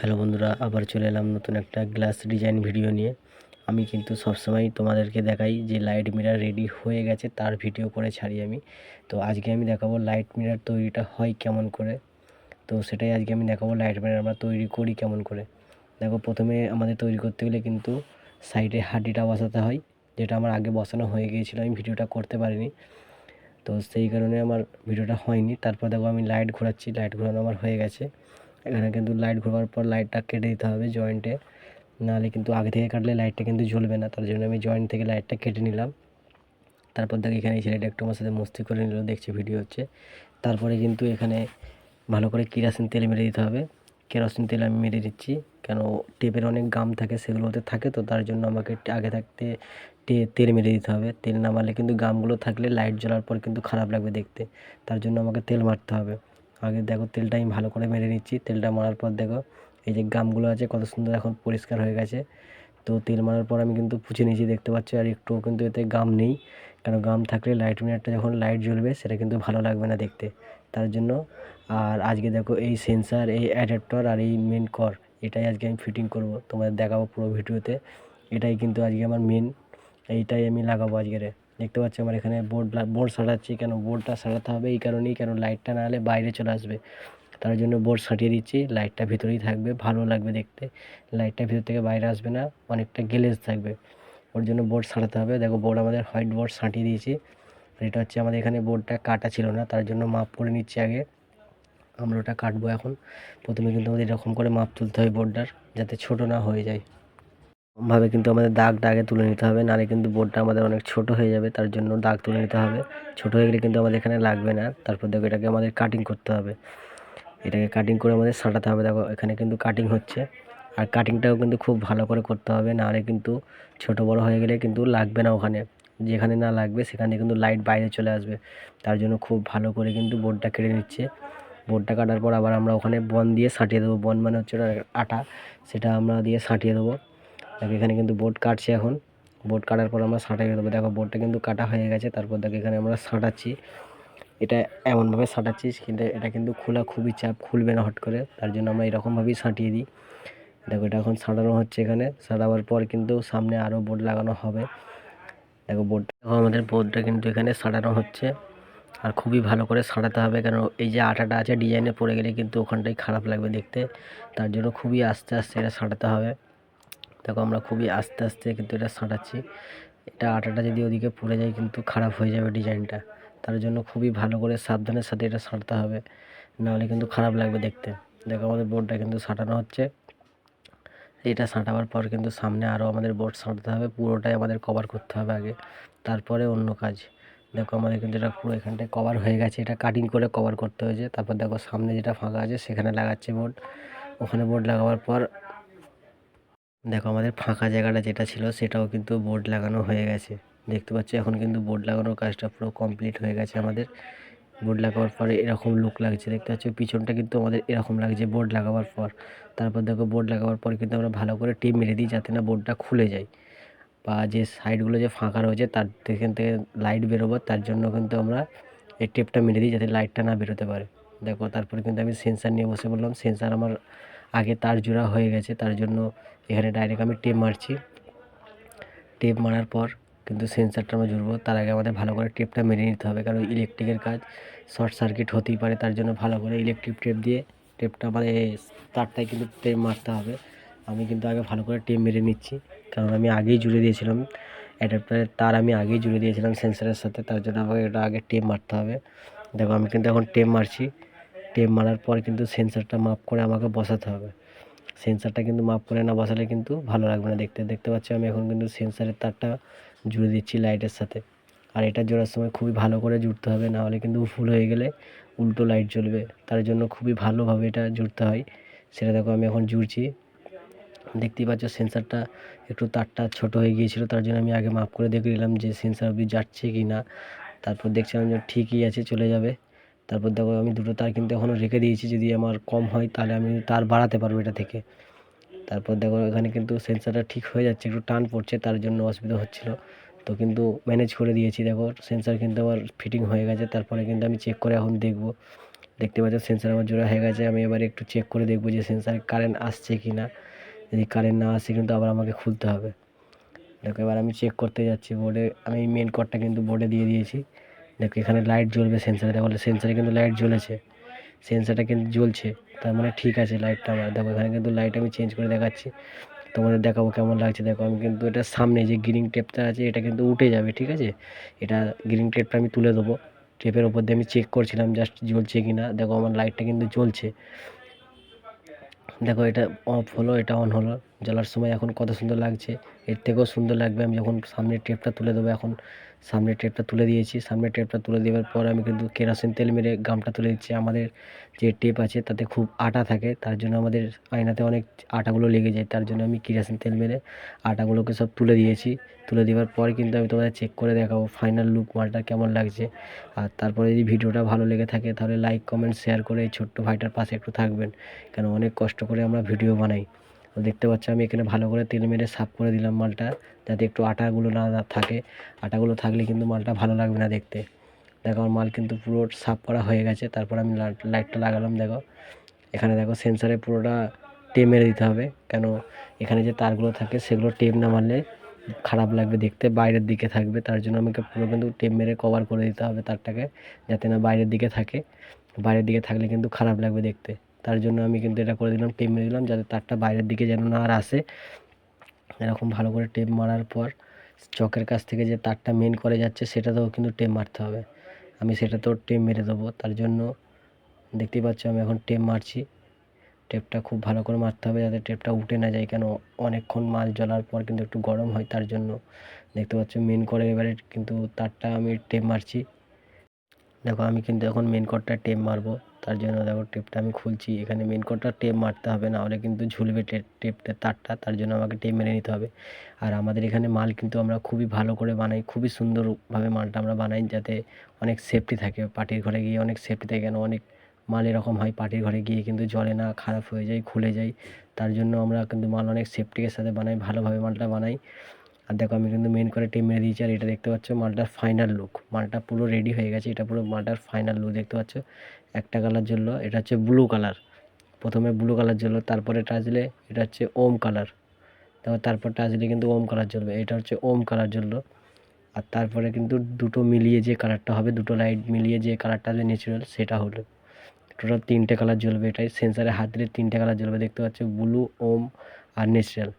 Hello বন্ধুরা, আবার চলে এলাম নতুন একটা গ্লাস ডিজাইন ভিডিও নিয়ে। আমি কিন্তু সবসময় তোমাদেরকে দেখাই যে লাইট মিরার রেডি হয়ে গেছে তার ভিডিও করে ছাড়ি আমি। তো আজকে আমি দেখাবো লাইট মিরার তৈরিটা হয় কেমন করে। তো সেটাই আজকে আমি দেখাবো লাইট মিরার আমরা তৈরি করি কেমন করে। দেখো, প্রথমে আমাদের তৈরি করতে গেলে কিন্তু সাইডে হাঁটিটা বসাতে হয়, যেটা আমার আগে বসানো হয়ে গিয়েছিলো, আমি ভিডিওটা করতে পারিনি। তো সেই কারণে আমার ভিডিওটা হয়নি। তারপর দেখো আমি লাইট ঘোরাচ্ছি, লাইট ঘোরানো আমার হয়ে গেছে। এখানে কিন্তু লাইট ঘোরার পর লাইটটা কেটে দিতে হবে জয়েন্টে, নাহলে কিন্তু আগে থেকে কাটলে লাইটটা কিন্তু জ্বলবে না। তার জন্য আমি জয়েন্ট থেকে লাইটটা কেটে নিলাম। তারপর দেখো এখানে ছেলেটা একটু আমার সাথে মস্তি করে নিল, দেখছে ভিডিও হচ্ছে। তারপরে কিন্তু এখানে ভালো করে কেরোসিন তেল মেরে দিতে হবে। কেরোসিন তেল আমি মেরে দিচ্ছি, কেন টেপের অনেক গাম থাকে, সেগুলোতে থাকে, তো তার জন্য আমাকে আগে থাকতে তেল মেরে দিতে হবে। তেল না মারলে কিন্তু গামগুলো থাকলে লাইট জ্বলার পর কিন্তু খারাপ লাগবে দেখতে, তার জন্য আমাকে তেল মারতে হবে। আগে দেখো তেলটা আমি ভালো করে মেরে নিচ্ছি। তেলটা মারার পর দেখো এই যে গামগুলো আছে কত সুন্দর এখন পরিষ্কার হয়ে গেছে। তো তেল মারার পর আমি কিন্তু পুছে নিয়েছি, দেখতে পাচ্ছ, আর একটুও কিন্তু এতে গাম নেই। কেন গাম থাকলে লাইট মিনারটা যখন লাইট জ্বলবে সেটা কিন্তু ভালো লাগবে না দেখতে, তার জন্য। আর আজকে দেখো এই সেন্সার, এই অ্যাডাপ্টার আর এই মেন কর, এটাই আজকে আমি ফিটিং করব, তোমাদের দেখাবো পুরো ভিডিওতে। এটাই কিন্তু আজকে আমার মেন, এইটাই আমি লাগাবো আজকের। দেখতে পাচ্ছি আমার এখানে বোর্ড সারাচ্ছি। কেন বোর্ডটা সারাতে হবে এই কারণেই, কেন লাইটটা না হলে বাইরে চলে আসবে, তার জন্য বোর্ড সাটিয়ে দিচ্ছি। লাইটটা ভিতরেই থাকবে, ভালো লাগবে দেখতে। লাইটটা ভিতর থেকে বাইরে আসবে না, অনেকটা গ্লেজ থাকবে, ওর জন্য বোর্ড সারাতে হবে। দেখো বোর্ড আমাদের হোয়াইট বোর্ড সাটিয়ে দিয়েছি। আর এটা হচ্ছে আমাদের এখানে বোর্ডটা কাটা ছিল না, তার জন্য মাপ করে নিচ্ছি আগে। আমরা ওটা কাটবো এখন। প্রথমে কিন্তু আমাদের এরকম করে মাপ তুলতে হবে বোর্ডটার, যাতে ছোট না হয়ে যায়। ভাবে কিন্তু আমাদের দাগটা আগে তুলে নিতে হবে, নাহলে কিন্তু বোর্ডটা আমাদের অনেক ছোট হয়ে যাবে, তার জন্য দাগ তুলে নিতে হবে। ছোট হয়ে গেলে কিন্তু আমাদের এখানে লাগবে না। তারপর দেখো এটাকে আমাদের কাটিং করতে হবে, এটাকে কাটিং করে আমাদের সাঁটাতে হবে। দেখো এখানে কিন্তু কাটিং হচ্ছে, আর কাটিংটাও কিন্তু খুব ভালো করে করতে হবে, নাহলে কিন্তু ছোট বড় হয়ে গেলে কিন্তু লাগবে না ওখানে, যেখানে না লাগবে সেখানে কিন্তু লাইট বাইরে চলে আসবে। তার জন্য খুব ভালো করে কিন্তু বোর্ডটা কেটে নিচ্ছে। বোর্ডটা কাটার পর আবার আমরা ওখানে বন দিয়ে সাঁটিয়ে দেবো। বন মানে হচ্ছে ওটা আটা, সেটা আমরা দিয়ে সাঁটিয়ে দেবো। দেখো এখানে কিন্তু বোর্ড কাটছে এখন। বোর্ড কাটার পর আমরা সাঁটিয়ে দেবো। দেখো বোর্ডটা কিন্তু কাটা হয়ে গেছে। তারপর দেখো এখানে আমরা সাঁটাচ্ছি, এটা এমনভাবে সাঁটাচ্ছিস কিন্তু এটা কিন্তু খোলা খুবই চাপ, খুলবে না হট করে, তার জন্য আমরা এরকমভাবেই সাঁটিয়ে দিই। দেখো এটা এখন সাঁটানো হচ্ছে, এখানে সাঁটাবার পর কিন্তু সামনে আরও বোর্ড লাগানো হবে। দেখো আমাদের বোর্ডটা কিন্তু এখানে সাঁটানো হচ্ছে, আর খুবই ভালো করে সাঁটাতে হবে, কারণ এই যে আটাটা আছে ডিজাইনে পড়ে গেলে কিন্তু ওখানটাই খারাপ লাগবে দেখতে, তার জন্য খুবই আস্তে আস্তে এটা সাঁটাতে হবে। দেখো আমরা খুবই আস্তে আস্তে কিন্তু এটা সাঁটাচ্ছি। এটা আটাটা যদি ওদিকে পড়ে যায় কিন্তু খারাপ হয়ে যাবে ডিজাইনটা, তার জন্য খুবই ভালো করে সাবধানের সাথে এটা সাঁটতে হবে, নাহলে কিন্তু খারাপ লাগবে দেখতে। দেখো আমাদের বোর্ডটা কিন্তু সাঁটানো হচ্ছে। এটা সাঁটাবার পর কিন্তু সামনে আরও আমাদের বোর্ড সাঁটতে হবে, পুরোটাই আমাদের কভার করতে হবে আগে, তারপরে অন্য কাজ। দেখো আমাদের কিন্তু এটা পুরো এখানটায় কভার হয়ে গেছে, এটা কাটিং করে কভার করতে হয়েছে। তারপর দেখো সামনে যেটা ফাঁকা আছে সেখানে লাগাচ্ছে বোর্ড। ওখানে বোর্ড লাগাবার পর দেখো আমাদের ফাঁকা জায়গাটা যেটা ছিল সেটাও কিন্তু বোর্ড লাগানো হয়ে গেছে। দেখতে পাচ্ছ এখন কিন্তু বোর্ড লাগানোর কাজটা পুরো কমপ্লিট হয়ে গেছে আমাদের। বোর্ড লাগাবার পরে এরকম লুক লাগছে, দেখতে পাচ্ছ পিছনটা কিন্তু আমাদের এরকম লাগছে বোর্ড লাগাবার পর। তারপর দেখো বোর্ড লাগাবার পর কিন্তু আমরা ভালো করে টেপ মেরে দিই, যাতে না বোর্ডটা খুলে যায়, বা যে সাইডগুলো যে ফাঁকা রয়েছে তার এখান থেকে লাইট বেরোবো, তার জন্য কিন্তু আমরা এই টেপটা মেরে দিই, যাতে লাইটটা না বেরোতে পারে। দেখো তারপরে কিন্তু আমি সেন্সার নিয়ে বসে বললাম। সেন্সার আমার আগে তার জোড়া হয়ে গেছে, তার জন্য এখানে ডাইরেক্ট আমি টেপ মারছি। টেপ মারার পর কিন্তু সেন্সারটা আমরা জুড়বো, তার আগে আমাদের ভালো করে টেপটা মেরে নিতে হবে, কারণ ইলেকট্রিকের কাজ, শর্ট সার্কিট হতেই পারে, তার জন্য ভালো করে ইলেকট্রিক টেপ দিয়ে টেপটা আমাদের তারটায় কিন্তু টেপ মারতে হবে। আমি কিন্তু আগে ভালো করে টেপ মেরে নিচ্ছি, কারণ আমি আগেই জুড়ে দিয়েছিলাম অ্যাডাপ্টারের তার, আমি আগেই জুড়ে দিয়েছিলাম সেন্সারের সাথে, তার জন্য আমাকে এটা আগে টেপ মারতে হবে। দেখো আমি কিন্তু এখন টেপ মারছি। টেপ মারার পর কিন্তু সেন্সারটা মাপ করে আমাকে বসাতে হবে। সেন্সারটা কিন্তু মাপ করে না বসালে কিন্তু ভালো লাগবে না দেখতে। দেখতে পাচ্ছি আমি এখন কিন্তু সেন্সারের তারটা জুড়ে দিচ্ছি লাইটের সাথে। আর এটা জোড়ার সময় খুবই ভালো করে জুড়তে হবে, না হলে কিন্তু ফুল হয়ে গেলে উল্টো লাইট জ্বলবে, তার জন্য খুবই ভালোভাবে এটা জুড়তে হয়। সেটা দেখো আমি এখন জুড়ছি। দেখতেই পাচ্ছ সেন্সারটা একটু তারটা ছোট হয়ে গিয়েছিলো, তার জন্য আমি আগে মাপ করে দেখে নিলাম যে সেন্সার অবধি যাচ্ছে কি না। তারপর দেখছিলাম যে ঠিকই আছে, চলে যাবে। তারপর দেখো আমি দুটো তার কিন্তু এখনও রেখে দিয়েছি, যদি আমার কম হয় তাহলে আমি তার বাড়াতে পারবো এটা থেকে। তারপর দেখো এখানে কিন্তু সেন্সারটা ঠিক হয়ে যাচ্ছে, একটু টান পড়ছে, তার জন্য অসুবিধা হচ্ছিলো, তো কিন্তু ম্যানেজ করে দিয়েছি। দেখো সেন্সার কিন্তু আমার ফিটিং হয়ে গেছে। তারপরে কিন্তু আমি চেক করে এখন দেখবো দেখতে পাচ্ছ সেন্সার আমার জোড়া হয়ে গেছে। আমি এবারে একটু চেক করে দেখবো যে সেন্সারে কারেন্ট আসছে কি না। যদি কারেন্ট না আসে কিন্তু আবার আমাকে খুলতে হবে। দেখো এবার আমি চেক করতে যাচ্ছি বোর্ডে। আমি মেন কর্ডটা কিন্তু বোর্ডে দিয়ে দিয়েছি। দেখো এখানে লাইট জ্বলবে সেন্সারে, দেখো সেন্সারে কিন্তু লাইট জ্বলেছে, সেন্সারটা কিন্তু জ্বলছে, তার মানে ঠিক আছে লাইটটা আমার। দেখো এখানে কিন্তু লাইট আমি চেঞ্জ করে দেখাচ্ছি, তোমাদের দেখাবো কেমন লাগছে। দেখো আমি কিন্তু এটা সামনে যে গ্রিন টেপটা আছে এটা কিন্তু উঠে যাবে, ঠিক আছে। এটা গ্রিন টেপটা আমি তুলে দেবো। টেপের ওপর দিয়ে আমি চেক করছিলাম জাস্ট জ্বলছে কি না। দেখো আমার লাইটটা কিন্তু জ্বলছে। দেখো এটা অফ হলো, এটা অন হলো, জ্বলার সময় এখন কত সুন্দর লাগছে। এর থেকেও সুন্দর লাগবে আমি যখন সামনের টেপটা তুলে দেবো। এখন সামনের টেপটা তুলে দিয়েছি। সামনের টেপটা তুলে দেওয়ার পর আমি কিন্তু কেরোসিন তেল মেরে গামটা তুলে দিচ্ছি। আমাদের যে টেপ আছে তাতে খুব আটা থাকে, তার জন্য আমাদের আয়নাতে অনেক আটাগুলো লেগে যায়, তার জন্য আমি কেরোসিন তেল মেরে আটাগুলোকে সব তুলে দিয়েছি। তুলে দেওয়ার পর কিন্তু আমি তোমাদের চেক করে দেখাবো ফাইনাল লুক মালটা কেমন লাগছে। আর তারপরে যদি ভিডিওটা ভালো লেগে থাকে তাহলে লাইক কমেন্ট শেয়ার করে এই ছোট্ট ভাইটার পাশে একটু থাকবেন, কেন অনেক কষ্ট করে আমরা ভিডিও বানাই। তো দেখতে পাচ্ছ আমি এখানে ভালো করে তেল মেরে সাফ করে দিলাম মালটা, যাতে একটু আটাগুলো না থাকে। আটাগুলো থাকলে কিন্তু মালটা ভালো লাগবে না দেখতে। দেখো আমার মাল কিন্তু পুরো সাফ করা হয়ে গেছে। তারপর আমি লাইটটা লাগালাম। দেখো এখানে দেখো সেন্সারে পুরোটা টেপ মেরে দিতে হবে, কেন এখানে যে তারগুলো থাকে সেগুলো টেপ না মারলে খারাপ লাগবে দেখতে, বাইরের দিকে থাকবে। তার জন্য আমাকে পুরো কিন্তু টেপ মেরে কভার করে দিতে হবে তারটাকে, যাতে না বাইরের দিকে থাকে। বাইরের দিকে থাকলে কিন্তু খারাপ লাগবে দেখতে। তার জন্য আমি কিন্তু এটা করে দিলাম, টেপ মেরে দিলাম, যাতে তারটা বাইরের দিকে যেন না আর আসে। এরকম ভালো করে টেপ মারার পর চকের কাছ থেকে যে তারটা মেন করে যাচ্ছে সেটাতেও কিন্তু টেপ মারতে হবে। আমি সেটাতেও টেপ মেরে দেবো। তার জন্য দেখতেই পাচ্ছ আমি এখন টেপ মারছি। টেপটা খুব ভালো করে মারতে হবে যাতে টেপটা উঠে না যায়, কেন অনেকক্ষণ মাল জ্বলার পর কিন্তু একটু গরম হয়, তার জন্য। দেখতে পাচ্ছ মেন করে এবারে কিন্তু তারটা আমি টেপ মারছি। দেখো আমি কিন্তু এখন মেন কর্ডটা টেপ মারবো, তার জন্য দেখো টেপটা আমি খুলছি। এখানে মেন কর্ডটা টেপ মারতে হবে, না হলে কিন্তু ঝুলবে টেপটা তারটা, তার জন্য আমাকে টেপ মেরে নিতে হবে। আর আমাদের এখানে মাল কিন্তু আমরা খুবই ভালো করে বানাই, খুবই সুন্দরভাবে মালটা আমরা বানাই, যাতে অনেক সেফটি থাকে। পার্টির ঘরে গিয়ে অনেক সেফটি থাকে, কেন অনেক মাল এরকম হয় পার্টির ঘরে গিয়ে কিন্তু জ্বলে না, খারাপ হয়ে যায়, খুলে যায়। তার জন্য আমরা কিন্তু মাল অনেক সেফটির সাথে বানাই, ভালোভাবে মালটা বানাই। আর দেখো আমি কিন্তু মেন করে টেপ মেরে দিয়েছি। আর এটা দেখতে পাচ্ছ মালটার ফাইনাল লুক, মালটা পুরো রেডি হয়ে গেছে। এটা পুরো মালটার ফাইনাল লুক দেখতে পাচ্ছ। একটা কালার জ্বললো, এটা হচ্ছে ব্লু কালার। প্রথমে ব্লু কালার জ্বললো, তারপরে টাচলে এটা হচ্ছে ওম কালার। তারপর টাচলে কিন্তু ওম কালার জ্বলবে, এটা হচ্ছে ওম কালার জ্বললো। আর তারপরে কিন্তু দুটো মিলিয়ে যে কালারটা হবে, দুটো লাইট মিলিয়ে যে কালারটা হবে ন্যাচারাল, সেটা হলো টোটাল 3টে কালার জ্বলবে। এটাই সেন্সারে হাত দিলে 3টে কালার জ্বলবে, দেখতে পাচ্ছ ব্লু, ওম আর ন্যাচারাল।